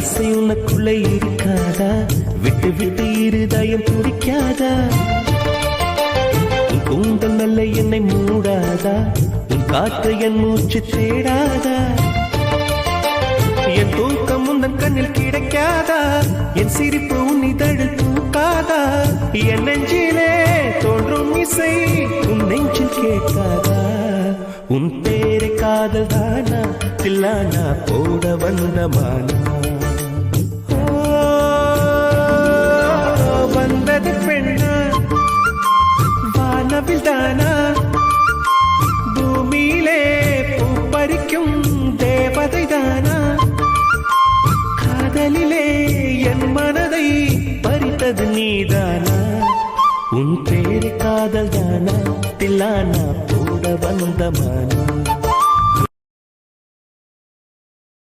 ஆசை உனக்குள்ளே இருக்காதா? விட்டு விட்டு இருதயம் துடிக்காதா? உன் கூந்தல் நல்ல என்னை மூடாதா? உன் காற்று என் மூச்சு தேடாதா? என் தூக்கம் உந்தன் கண்ணில் கிடைக்காதா? என் சிரிப்பு உன் இதழில் தூக்காதா? என் நெஞ்சிலே தோன்றும் இசை உன் நெஞ்சில் கேட்காதா? உன் பேரை காதல் தானா தில்லானா போட வந்த மானா? வந்தது பெண்ணா வானவில் தானா? பூமியிலே பூ பறிக்கும் தேவதை தானா? காதலிலே என் மனதை பறித்தது நீதானா? உன் பேரு காதல் தானா தில்லானா போட வந்த மானா?